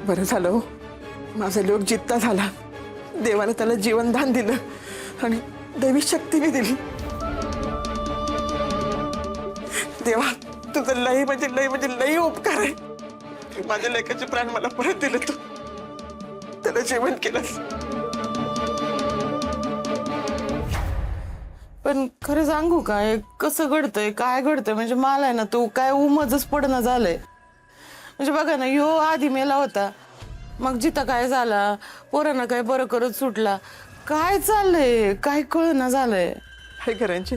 बरं झालं हो, माझा लोक जित्ता झाला. देवाने त्याला जीवनदान दिलं आणि दैवी शक्ती बी दिली. देवा, तुझं लई म्हणजे लई उपकार आहे. माझ्या लेकाचे प्राण मला परत दिले, तू त्याला जेवण केलंस. पण खरं सांगू काय, कसं घडतंय काय घडतंय म्हणजे मला आहे ना तू काय उमजच पडणं झालंय. म्हणजे बघा ना, ह्यो आधी मेला होता, मग जिथं काय झाला, पोरांना काय बरं करत सुटला, काय चाललंय काय कळना झालंय. काय करायचे,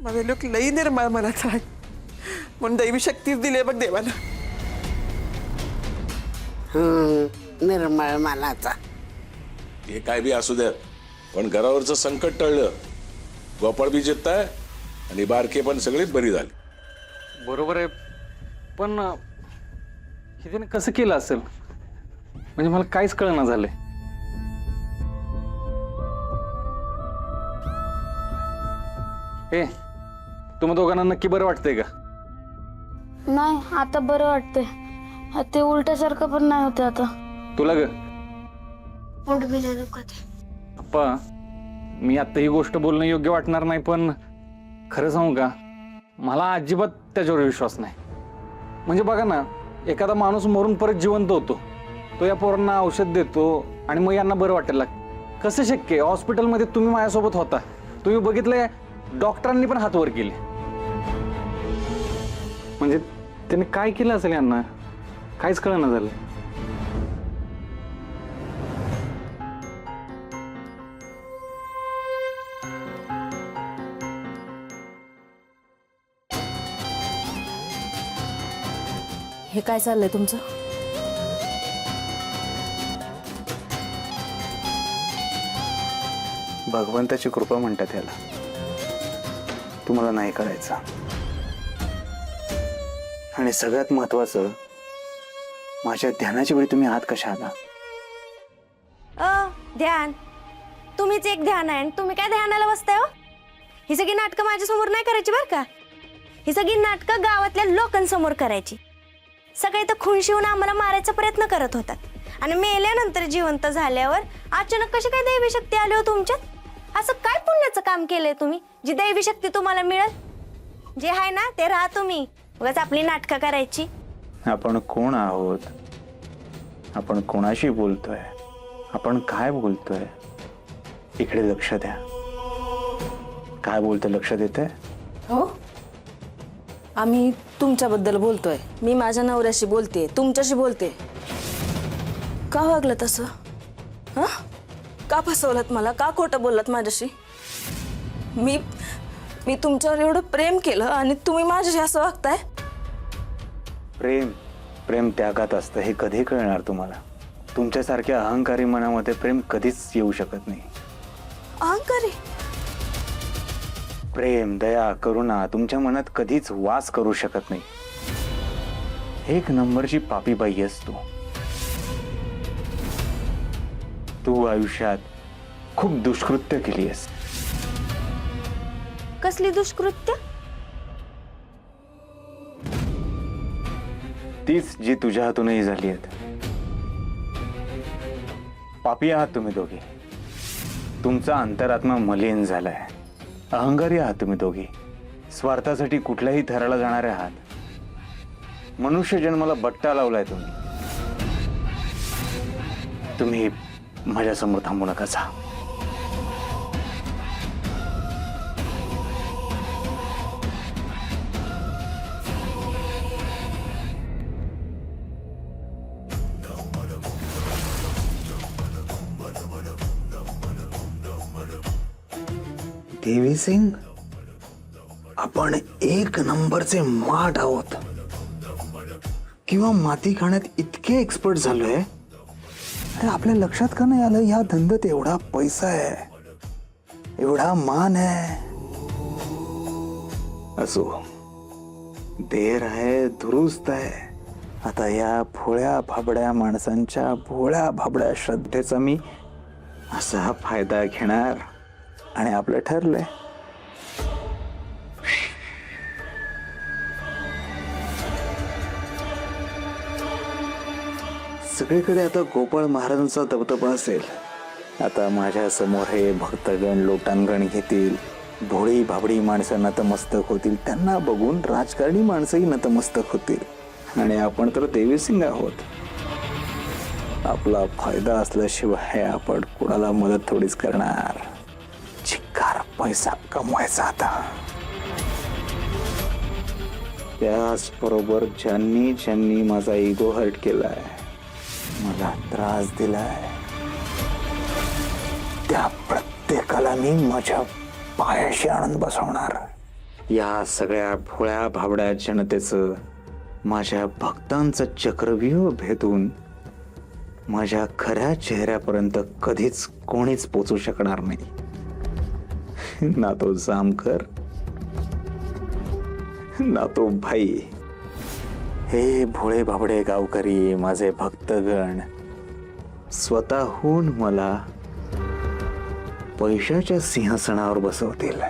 माझा लोक लई निर्मळ मनाचा आहे, म्हणून दैवी शक्तीच दिली बघ देवानं. निर्मळ मनाचा. हे काय बी असू द्या, पण घरावरचं संकट टळलं. गोपाळ बी जितताय आणि बारके पण सगळीच बरी झाली. बरोबर आहे, पण हे त्याने कसं केलं असेल म्हणजे मला काहीच कळना झालंय. ए, तुम्हा दोघांना नक्की बरं वाटतंय का? नाही, आता बरं वाटतंय. ते उलट्यासारखं पण नाही होतं आता. तुला ग? पोट बी नाही दुखत. अप्पा, मी आता ही गोष्ट बोलणं योग्य वाटणार नाही, पण खरं सांगू का, मला अजिबात त्याच्यावर विश्वास नाही. म्हणजे बघा ना, एखादा माणूस मरून परत जिवंत होतो, तो या पोरांना औषध देतो आणि मग यांना बरं वाटायला लागतं. कसं शक्य आहे? हॉस्पिटलमध्ये तुम्ही माझ्यासोबत होता, तुम्ही बघितलंय, डॉक्टरांनी पण हात वर केले. म्हणजे त्याने काय केलं असेल यांना, काहीच कळना झालं. हे काय चाललंय तुमचं? भगवंताची कृपा म्हणतात याला. तुम्हाला नाही करायचं. आणि सगळ्यात महत्वाचं, माझ्या ध्यानाच्या वेळी तुम्ही आत कशा आला? ध्यान? तुम्हीच एक ध्यान आहे, तुम्ही काय ध्यानाला बसताय हो? ही सगळी नाटकं माझ्या समोर नाही करायची बरं का. ही सगळी नाटकं गावातल्या लोकांसमोर करायची. सगळे तर खून शिवून आम्हाला मारायचा प्रयत्न करत होतात, आणि मेल्यानंतर जिवंत झाल्यावर अचानक कशी काय दैवी शक्ती आली हो तुमच्यात? असं काय पुण्याचं काम केलंय तुम्ही, जी दैवी शक्ती तुम्हाला मिळेल? जे आहे ना ते राहा तुम्ही, उगाच आपली नाटकं करायची. आपण कोण आहोत, आपण कोणाशी बोलतोय, आपण काय बोलतोय, इकडे लक्ष द्या. काय बोलतोय लक्ष देते? हो, आम्ही तुमच्याबद्दल बोलतोय. मी माझ्या नवऱ्याशी बोलते, तुमच्याशी बोलते. का वागलं तसं? हा, का फसवलात मला, का खोटं बोललात माझ्याशी? मी तुमच्यावर एवढं प्रेम केलं आणि तुम्ही माझ्याशी असं वागताय? प्रेम त्यागात असतं, हे कधी कळणार तुम्हाला? तुमच्यासारख्या अहंकारी मनामध्ये प्रेम कधीच येऊ शकत नाही. अहंकारी? प्रेम, दया, करुणा तुमच्या मनात कधीच वास करू शकत नाही. एक नंबरची पापीबाई आहेस तू. तू आयुष्यात खूप दुष्कृत्य केली आहेस. कसली दुष्कृत्य? तीच जी तुझ्या हातूनही झाली आहेत. पापी आहात तुम्ही दोघी. तुमचा अंतरात्मा मलिन झालाय. अहंकारी आहात तुम्ही दोघी. स्वार्थासाठी कुठल्याही थराला जाणारे आहात. मनुष्य जन्माला बट्टा लावलाय तुम्ही. तुम्ही माझ्यासमोर थांबू नका. जा. देवी सिंग, आपण एक नंबरचे माठ आहोत, किंवा माती खाण्यात इतके एक्सपर्ट झालोय. अरे आपल्या लक्षात का नाही आलं, या धंद्यात एवढा पैसा आहे, एवढा मान आहे. असो, देर आहे दुरुस्त आहे. आता या भोळ्या भाबड्या माणसांच्या भोळ्या भाबड्या श्रद्धेचा मी असा फायदा घेणार आणि आपलं ठरलंय. सगळीकडे आता गोपाळ महाराजांचा दबदबा असेल. आता माझ्या समोर हे भक्तगण लोटांगण घेतील, भोळी भाबडी माणसं नतमस्तक होतील, त्यांना बघून राजकारणी माणसंही नतमस्तक होतील. आणि आपण तर देवीसिंग आहोत. आपला फायदा असल्याशिवाय आपण कुणाला मदत थोडीच करणार. चिक्कार पैसा कमवायचा आता. त्याचबरोबर ज्यांनी ज्यांनी माझा इगो हर्ट केलाय, मला त्रास दिलाय, त्या प्रत्येकाला मी माझ्या पायाशी आणून बसवणार. या सगळ्या भोळ्या भाबड्या जनतेचं, माझ्या भक्तांचं चक्रव्यूह भेदून माझ्या खऱ्या चेहऱ्यापर्यंत कधीच कोणीच पोचू शकणार नाही. ना तो जामकर, ना तो भाई. हे भोळे भाबडे गावकरी, माझे भक्तगण स्वतःहून मला पैशाच्या सिंहासनावर बसवतील.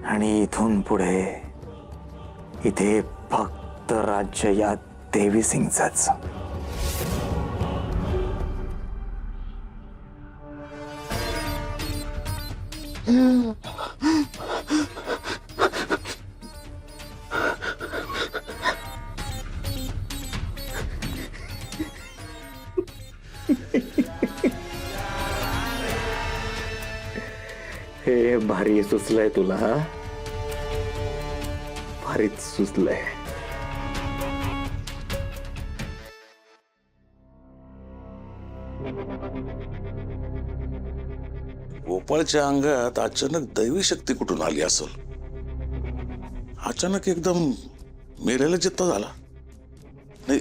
आणि इथून पुढे इथे फक्त राज्य या देवीसिंगचंच. हे भारी सुचलंय तुला, हा? भारीच सुचलंय. गोपाळच्या अंगात अचानक दैवी शक्ती कुठून आली असेल? अचानक एकदम मेलेला जित्ता झाला. नाही,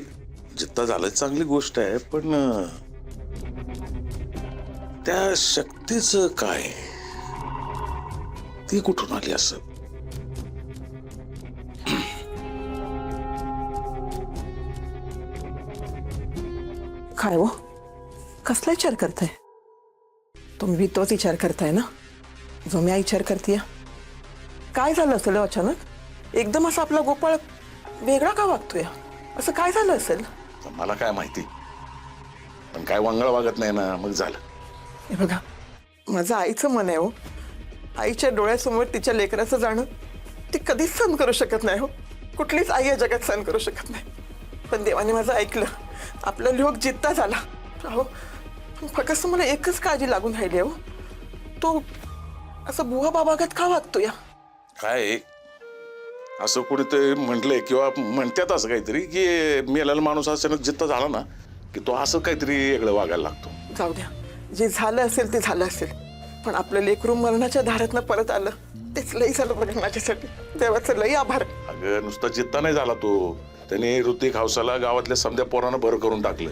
जित्ता झाला चांगली गोष्ट आहे, पण त्या शक्तीचं काय, ती कुठून आली असेल? काय हो, कसला विचार करताय तुम्ही? बी तोच विचार करताय ना जो मी विचार करते. काय झालं असेल अचानक एकदम असा आपला गोपाळ वेगळा का वागतोय? असं काय झालं असेल? मला काय माहिती, पण काय वांगळ वागत नाही ना, मग झालं. हे बघा, माझं आईचं मन आहे हो. आईच्या डोळ्यासमोर तिच्या लेकराचं जाणं ती कधीच सहन करू शकत नाही हो. कुठलीच आई या जगात सहन करू शकत नाही. पण देवाने माझं ऐकलं, आपला लोक जिद्दा झाला. अहो, फक्त मला एकच काळजी लागून राहिली हो, तो असं बुवा बाबागत का वागतो या? काय असं कुणी ते म्हटलंय किंवा म्हणतात असं काहीतरी की मेलेला माणूस अचानक जित्ता झाला ना की तो असं काहीतरी वेगळं वागायला लागतो. जाऊ द्या, जे झालं असेल ते झालं असेल, पण आपलं लेकरू मरणाच्या धारातनं परत आलं तेच लई झालं बघा माझ्यासाठी. देवाचं लई आभार. अगं नुसता जित्ता नाही झाला तो, त्याने ऋतिक हौसाला गावातल्या समध्या पोरानं भर करून टाकलं.